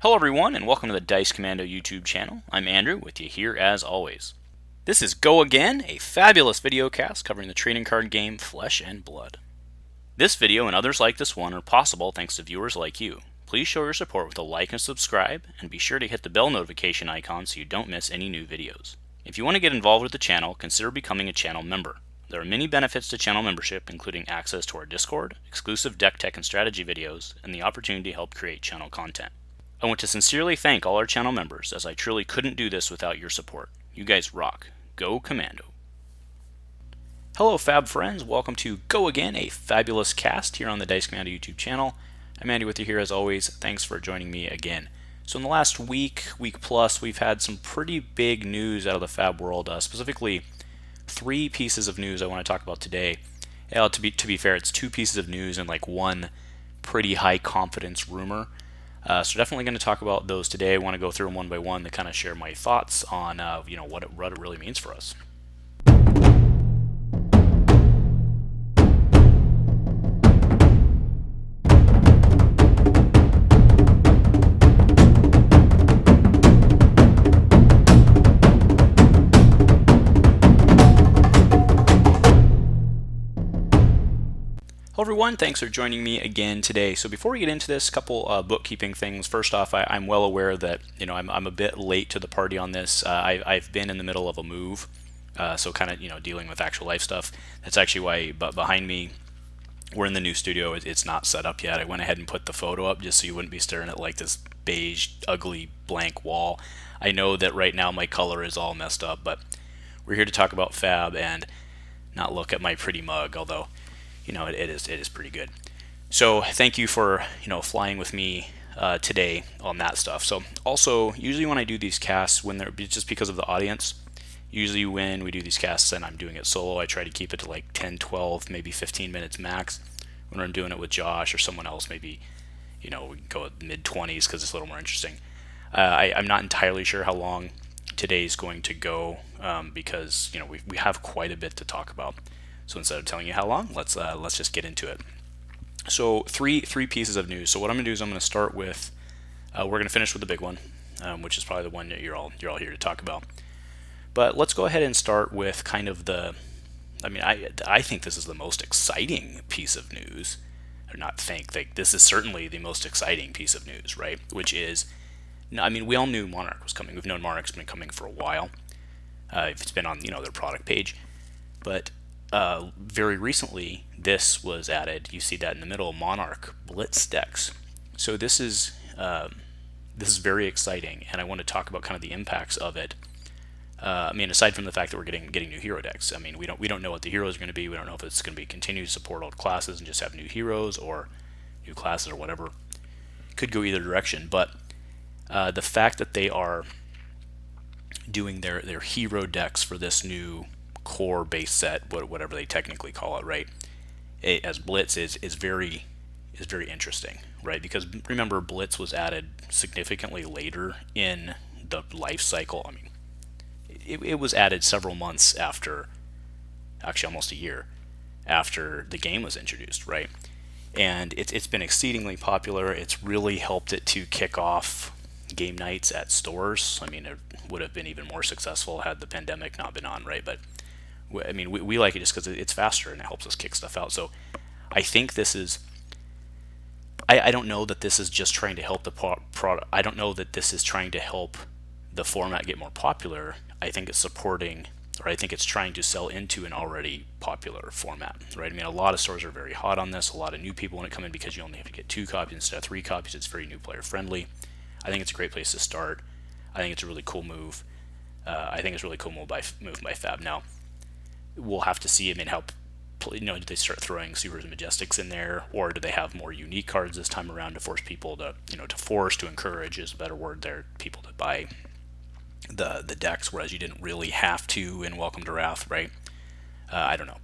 Hello everyone, and welcome to the Dice Commando YouTube channel. I'm Andrew, with you here as always. This is Go Again, a fabulous video cast covering the trading card game Flesh and Blood. This video and others like this one are possible thanks to viewers like you. Please show your support with a like and subscribe, and be sure to hit the bell notification icon so you don't miss any new videos. If you want to get involved with the channel, consider becoming a channel member. There are many benefits to channel membership, including access to our Discord, exclusive deck tech and strategy videos, and the opportunity to help create channel content. I want to sincerely thank all our channel members, as I truly couldn't do this without your support. You guys rock. Go Commando. Hello Fab friends, welcome to Go Again, a fabulous cast here on the Dice Commando YouTube channel. I'm Andy with you here as always. Thanks for joining me again. So in the last week plus, we've had some pretty big news out of the Fab world, specifically 3 pieces of news I want to talk about today. To be fair, it's 2 pieces of news and like one pretty high confidence rumor. So definitely going to talk about those today. I want to go through them one by one to kind of share my thoughts on what it really means for us. Hello everyone, thanks for joining me again today. So before we get into this, a couple bookkeeping things. First off, I'm well aware that I'm a bit late to the party on this. I've been in the middle of a move, so kind of dealing with actual life stuff. That's actually why. But behind me, we're in the new studio. It's not set up yet. I went ahead and put the photo up just so you wouldn't be staring at like this beige, ugly, blank wall. I know that right now my color is all messed up, but we're here to talk about Fab and not look at my pretty mug, although it is pretty good. So thank you for flying with me today on that stuff. So also, usually when I do these casts, when they're just because of the audience, usually when we do these casts and I'm doing it solo, I try to keep it to like 10, 12, maybe 15 minutes max. When I'm doing it with Josh or someone else, maybe we can go mid-20s because it's a little more interesting. I'm not entirely sure how long today's going to go because we have quite a bit to talk about. So instead of telling you how long, let's just get into it. So three pieces of news. So what I'm going to do is I'm going to start with we're going to finish with the big one, which is probably the one that you're all here to talk about. But let's go ahead and start with kind of I think this is the most exciting piece of news. Or not think, like this is certainly the most exciting piece of news, right? Which is, we all knew Monarch was coming. We've known Monarch's been coming for a while. It's been on their product page, but very recently, this was added. You see that in the middle, Monarch Blitz decks. So this is very exciting, and I want to talk about kind of the impacts of it. Aside from the fact that we're getting new hero decks, we don't know what the heroes are going to be. We don't know if it's going to be continued to support old classes and just have new heroes or new classes or whatever. Could go either direction, but the fact that they are doing their hero decks for this new core base set, whatever they technically call it, right? As Blitz is very interesting, right? Because remember, Blitz was added significantly later in the life cycle. It was added several months after, actually almost a year after the game was introduced, right? And it's been exceedingly popular. It's really helped it to kick off game nights at stores. It would have been even more successful had the pandemic not been on, right? But we like it just because it's faster and it helps us kick stuff out. So I think this is, I don't know that this is just trying to help the product. I don't know that this is trying to help the format get more popular. I think it's supporting, or I think it's trying to sell into an already popular format, right? A lot of stores are very hot on this. A lot of new people want to come in because you only have to get 2 copies instead of 3 copies. It's very new player friendly. I think it's a great place to start. I think it's a really cool move. I think it's a really cool move by Fab. Now, we'll have to see. How do they start throwing Supers and Majestics in there, or do they have more unique cards this time around to force people to to encourage is a better word there, people to buy the decks, whereas you didn't really have to in Welcome to Wrathe, right? I don't know,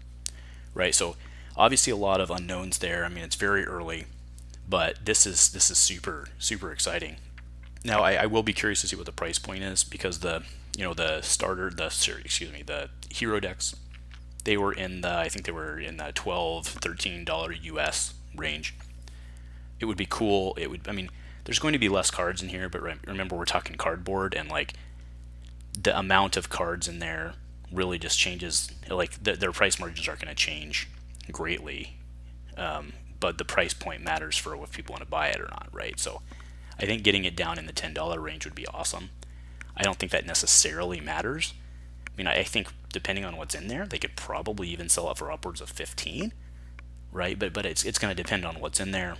right? So obviously a lot of unknowns there. it's very early, but this is super exciting. Now I will be curious to see what the price point is, because the hero decks, they were in the, I think they were in the $12-13 US range. It would be cool. There's there's going to be less cards in here, but remember we're talking cardboard, and like the amount of cards in there really just changes. Like their price margins aren't going to change greatly, but the price point matters for if people want to buy it or not, right? So I think getting it down in the $10 range would be awesome. I don't think that necessarily matters. I mean, I think depending on what's in there, they could probably even sell it for upwards of 15, right? But it's going to depend on what's in there.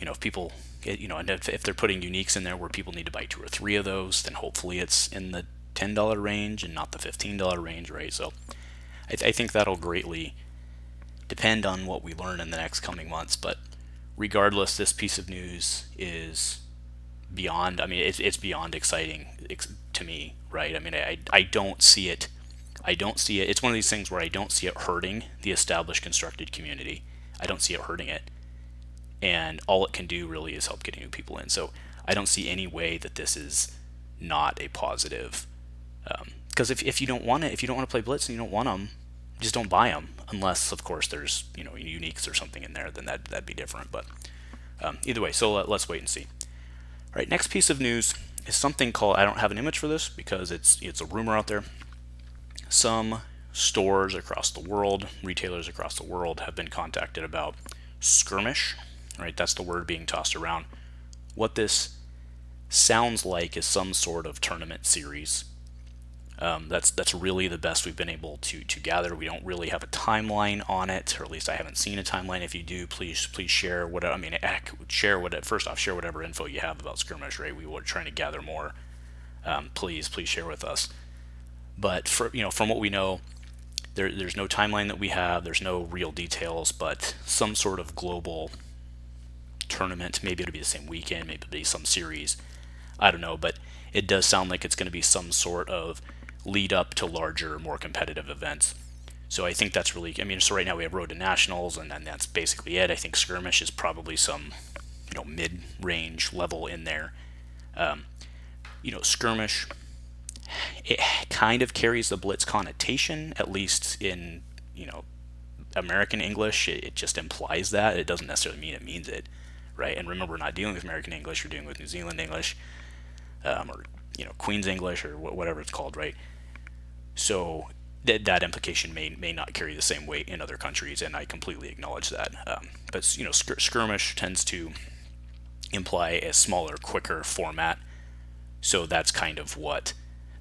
If people, and if they're putting uniques in there where people need to buy 2 or 3 of those, then hopefully it's in the $10 range and not the $15 range, right? So I think that'll greatly depend on what we learn in the next coming months. But regardless, this piece of news is beyond, it's beyond exciting to me, right? I mean, I don't see it. It's one of these things where I don't see it hurting the established constructed community. I don't see it hurting it. And all it can do really is help getting new people in. So I don't see any way that this is not a positive. Because if you don't want it, if you don't want to play Blitz and you don't want them, just don't buy them. Unless, of course, there's uniques or something in there, then that'd be different. But either way, so let's wait and see. All right, next piece of news is something called, I don't have an image for this because it's a rumor out there. Some stores across the world, retailers across the world have been contacted about Skirmish, right? That's the word being tossed around. What this sounds like is some sort of tournament series. That's really the best we've been able to gather. We don't really have a timeline on it, or at least I haven't seen a timeline. If you do, please share share whatever info you have about Skirmish, right? We were trying to gather more. Please share with us. But from what we know, there's no timeline that we have. There's no real details, but some sort of global tournament. Maybe it'll be the same weekend. Maybe it'll be some series. I don't know, but it does sound like it's going to be some sort of lead up to larger, more competitive events. So I think that's really, so right now we have Road to Nationals, and then that's basically it. I think Skirmish is probably some, mid-range level in there. Skirmish, it kind of carries the Blitz connotation, at least in, American English. It just implies that. It doesn't necessarily mean it means it, right? And remember, we're not dealing with American English, we're dealing with New Zealand English, or Queen's English, or whatever it's called, right? So that implication may not carry the same weight in other countries, and I completely acknowledge that. But Skirmish tends to imply a smaller, quicker format. So that's kind of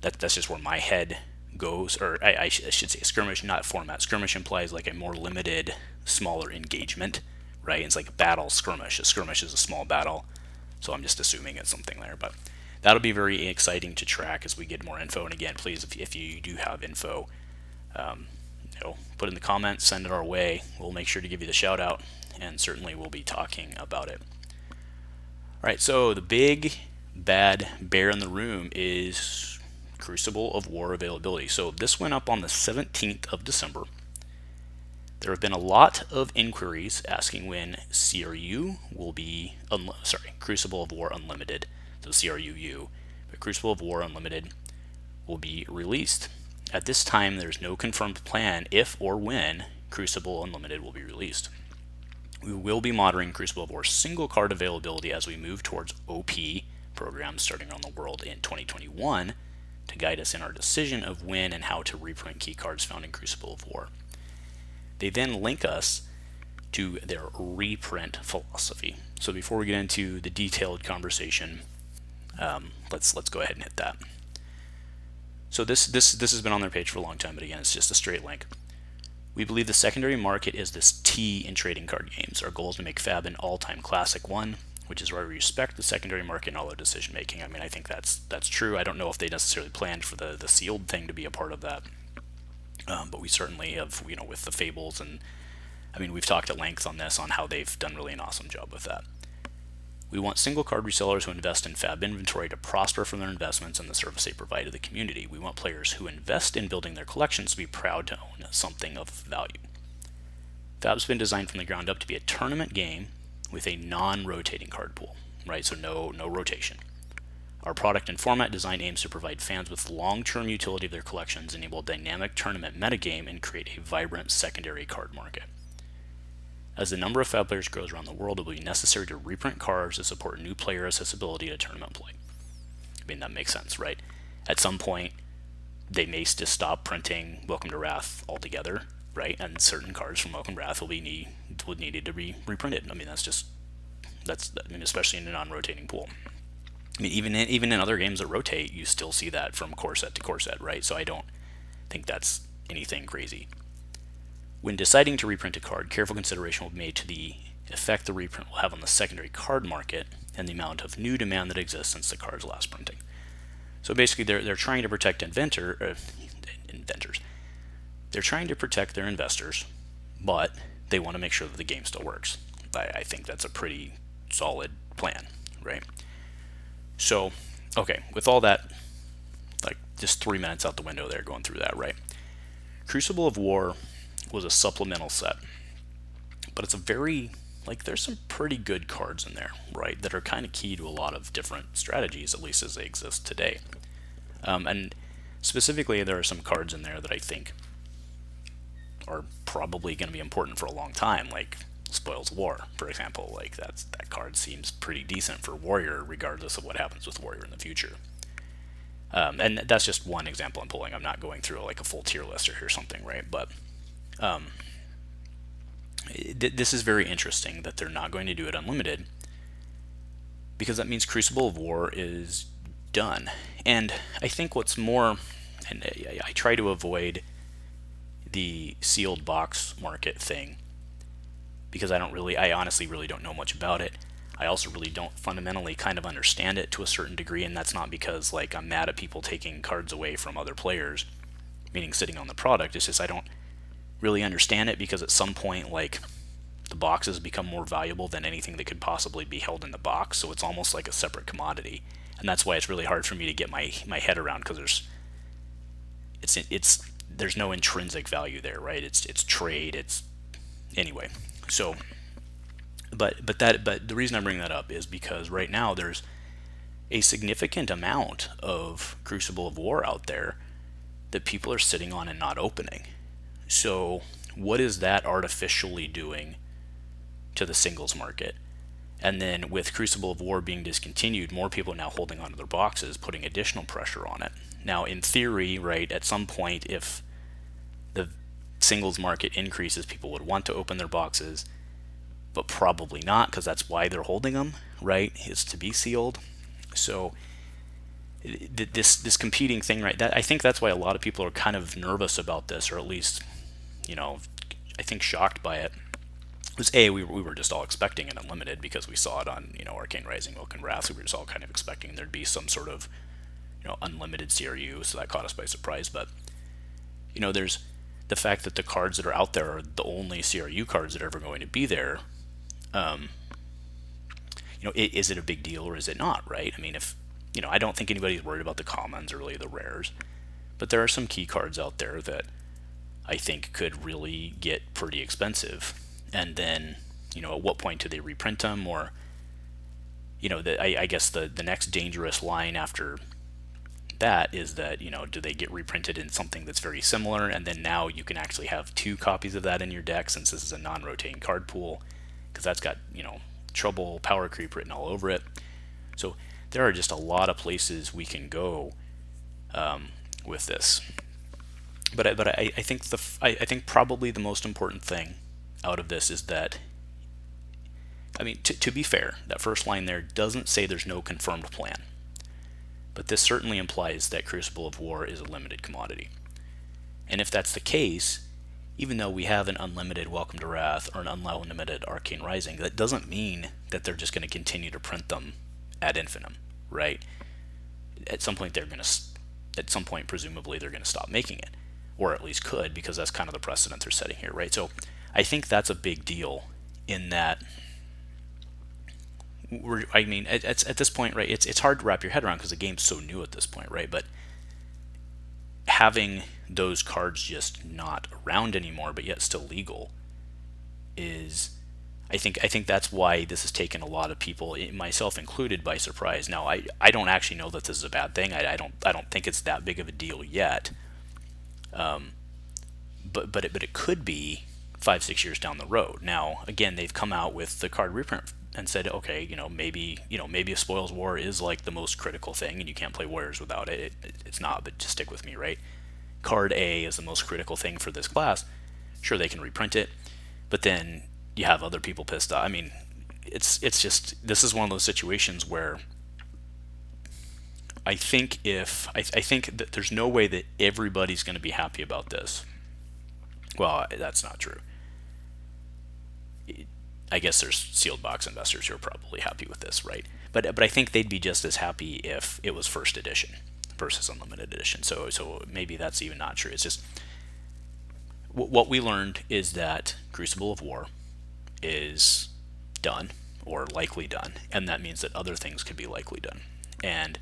that's just where my head goes, or I should say Skirmish, not format. Skirmish implies like a more limited, smaller engagement, right? It's like battle skirmish. A skirmish is a small battle, so I'm just assuming it's something there, but that'll be very exciting to track as we get more info. And again, please, if you do have info, put in the comments, send it our way. We'll make sure to give you the shout out, and certainly we'll be talking about it. All right, so the big bad bear in the room is Crucible of War availability. So this went up on the 17th of December. There have been a lot of inquiries asking when CRU will be, Crucible of War Unlimited, so CRUU, but Crucible of War Unlimited will be released. At this time, there's no confirmed plan if or when Crucible Unlimited will be released. We will be monitoring Crucible of War single card availability as we move towards OP programs starting around the world in 2021 to guide us in our decision of when and how to reprint key cards found in Crucible of War. They then link us to their reprint philosophy. So before we get into the detailed conversation, let's go ahead and hit that. So this has been on their page for a long time, but again, it's just a straight link. We believe the secondary market is this T in trading card games. Our goal is to make Fab an all-time classic one, which is why we respect the secondary market in all their decision making. I think that's true. I don't know if they necessarily planned for the sealed thing to be a part of that, but we certainly have, with the Fables, and we've talked at length on this, on how they've done really an awesome job with that. We want single card resellers who invest in Fab inventory to prosper from their investments and the service they provide to the community. We want players who invest in building their collections to be proud to own something of value. Fab's been designed from the ground up to be a tournament game with a non-rotating card pool, right? So no rotation. Our product and format design aims to provide fans with long-term utility of their collections, enable dynamic tournament metagame, and create a vibrant secondary card market. As the number of FAB players grows around the world, it will be necessary to reprint cards to support new player accessibility to tournament play. I mean, that makes sense, right? At some point, they may just stop printing Welcome to Wrathe altogether, right? And certain cards from Welcome to Wrathe will needed to be reprinted. I mean, especially in a non-rotating pool. I mean, even in other games that rotate, you still see that from core set to core set, right? So I don't think that's anything crazy. When deciding to reprint a card, careful consideration will be made to the effect the reprint will have on the secondary card market and the amount of new demand that exists since the card's last printing. So basically, they're trying to protect inventors. They're trying to protect their investors, but they want to make sure that the game still works. I think that's a pretty solid plan, right? So, okay, with all that, like just 3 minutes out the window there going through that, right? Crucible of War was a supplemental set, but it's a very, like, there's some pretty good cards in there, right, that are kind of key to a lot of different strategies, at least as they exist today. And specifically, there are some cards in there that I think are probably going to be important for a long time, like Spoils of War, for example. Like, that card seems pretty decent for Warrior, regardless of what happens with Warrior in the future. And that's just one example I'm pulling. I'm not going through like a full tier list or something, right? But this is very interesting that they're not going to do it unlimited, because that means Crucible of War is done. And I think what's more, and I try to avoid the sealed box market thing, because I honestly really don't know much about it. I also really don't fundamentally kind of understand it to a certain degree, and that's not because like I'm mad at people taking cards away from other players, meaning sitting on the product. It's just I don't really understand it, because at some point, like, the boxes become more valuable than anything that could possibly be held in the box, so it's almost like a separate commodity. And that's why it's really hard for me to get my head around, because there's no intrinsic value there, right? It's trade. Anyway. So, but the reason I bring that up is because right now there's a significant amount of Crucible of War out there that people are sitting on and not opening. So, what is that artificially doing to the singles market? And then with Crucible of War being discontinued, more people are now holding onto their boxes, putting additional pressure on it. Now, in theory, right, at some point, if the singles market increases, people would want to open their boxes, but probably not, because that's why they're holding them, right, is to be sealed. So this competing thing, right, I think that's why a lot of people are kind of nervous about this, or at least, I think shocked by it. Was we were just all expecting it unlimited, because we saw it on Arcane Rising, Welcome to Wrathe. We were just all kind of expecting there'd be some sort of unlimited CRU, so that caught us by surprise. But there's the fact that the cards that are out there are the only CRU cards that are ever going to be there. Is it a big deal or is it not, right? I mean, if I don't think anybody's worried about the commons or really the rares, but there are some key cards out there that I think could really get pretty expensive. And then, at what point do they reprint them? Or, I guess the next dangerous line after that is that, do they get reprinted in something that's very similar? And then now you can actually have 2 copies of that in your deck, since this is a non-rotating card pool, because that's got, trouble, power creep written all over it. So there are just a lot of places we can go with this. But I think I think probably the most important thing out of this is that, I mean, to be fair, that first line there doesn't say there's no confirmed plan, but this certainly implies that Crucible of War is a limited commodity. And if that's the case, even though we have an unlimited Welcome to Wrathe or an unlimited Arcane Rising, that doesn't mean that they're just going to continue to print them ad infinitum, right? At some point presumably they're going to stop making it, or at least could, because that's kind of the precedent they're setting here, right? So I think that's a big deal, in that at this point, right, it's hard to wrap your head around, because the game's so new at this point, right? But having those cards just not around anymore, but yet still legal, is, I think that's why this has taken a lot of people, myself included, by surprise. Now, I don't actually know that this is a bad thing. I don't think it's that big of a deal yet. But it could be 5-6 years down the road. Now, again, they've come out with the card reprint and said, okay, maybe a Spoils War is like the most critical thing, and you can't play Warriors without it. It's not, but just stick with me, right? Card A is the most critical thing for this class. Sure, they can reprint it, but then you have other people pissed off. I mean, it's just, this is one of those situations where I think that there's no way that everybody's going to be happy about this. Well, that's not true. I guess there's sealed box investors who are probably happy with this, right? But I think they'd be just as happy if it was first edition versus unlimited edition. So maybe that's even not true. It's just what we learned is that Crucible of War is done or likely done, and that means that other things could be likely done. And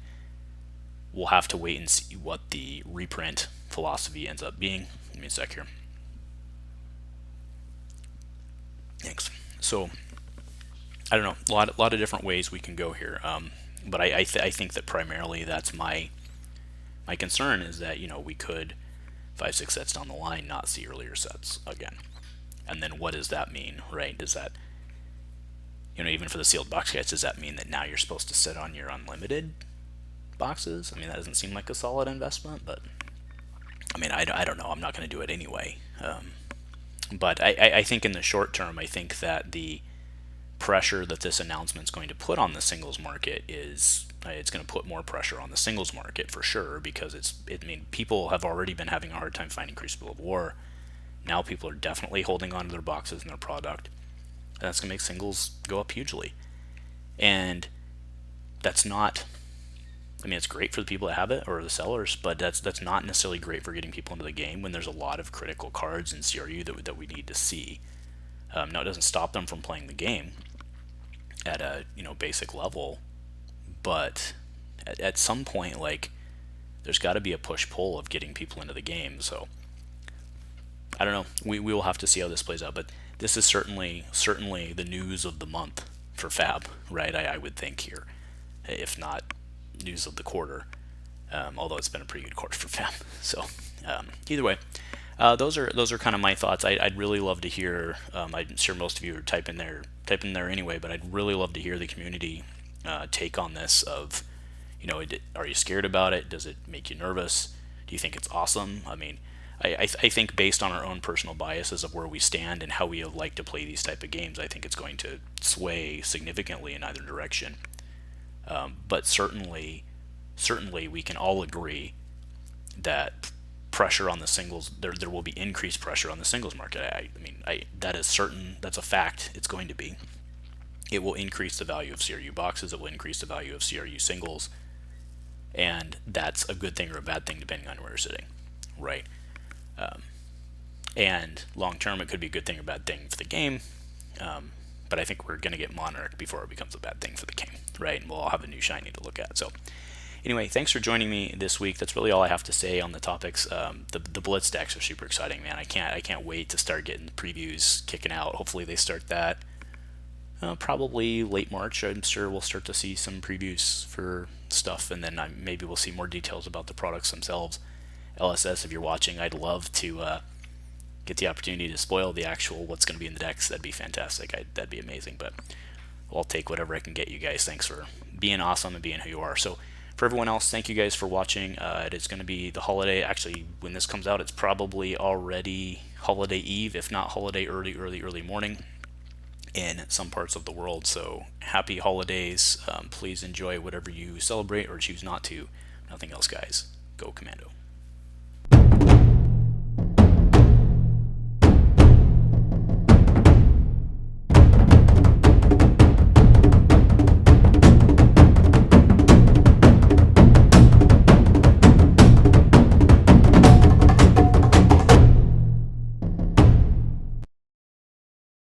we'll have to wait and see what the reprint philosophy ends up being. Give me a sec here. Thanks. So, I don't know, a lot of different ways we can go here, but I think that primarily that's my concern, is that we could 5-6 sets down the line not see earlier sets again, and then what does that mean, right? Does that, even for the sealed box guys, does that mean that now you're supposed to sit on your unlimited boxes? I mean, that doesn't seem like a solid investment, but I mean, I don't know. I'm not going to do it anyway. But I think in the short term, I think that the pressure that this announcement is going to put on the singles market it's going to put more pressure on the singles market for sure, because people have already been having a hard time finding Crucible of War. Now people are definitely holding on to their boxes and their product, and that's going to make singles go up hugely. And that's not, I mean, it's great for the people that have it, or the sellers, but that's not necessarily great for getting people into the game when there's a lot of critical cards in CRU that we need to see. Now, it doesn't stop them from playing the game at a basic level, but at some point, like, there's got to be a push-pull of getting people into the game. So I don't know. We will have to see how this plays out, but this is certainly the news of the month for Fab, right? I would think here, if not news of the quarter, although it's been a pretty good quarter for Fab. So either way, those are kind of my thoughts. I'd really love to hear. I'm sure most of you are typing there anyway, but I'd really love to hear the community take on this. Of, are you scared about it? Does it make you nervous? Do you think it's awesome? I mean, I think based on our own personal biases of where we stand and how we like to play these type of games, I think it's going to sway significantly in either direction. But certainly we can all agree that pressure on the singles, there will be increased pressure on the singles market. I mean, that is certain. That's a fact. It's going to be. It will increase the value of CRU boxes. It will increase the value of CRU singles, and that's a good thing or a bad thing depending on where you're sitting, right? And long term, it could be a good thing or bad thing for the game. But I think we're going to get Monarch before it becomes a bad thing for the game, right? And we'll all have a new shiny to look at. So anyway, thanks for joining me this week. That's really all I have to say on the topics. The Blitz decks are super exciting, man. I can't wait to start getting the previews kicking out. Hopefully they start that probably late March. I'm sure we'll start to see some previews for stuff, and then maybe we'll see more details about the products themselves. LSS, if you're watching, I'd love to get the opportunity to spoil the actual what's going to be in the decks. That'd be fantastic. That'd be amazing. But I'll take whatever I can get you guys. Thanks for being awesome and being who you are. So for everyone else, thank you guys for watching. It is going to be the holiday. Actually, when this comes out, it's probably already holiday eve, if not holiday early morning in some parts of the world. So happy holidays. Please enjoy whatever you celebrate or choose not to. Nothing else, guys. Go Commando.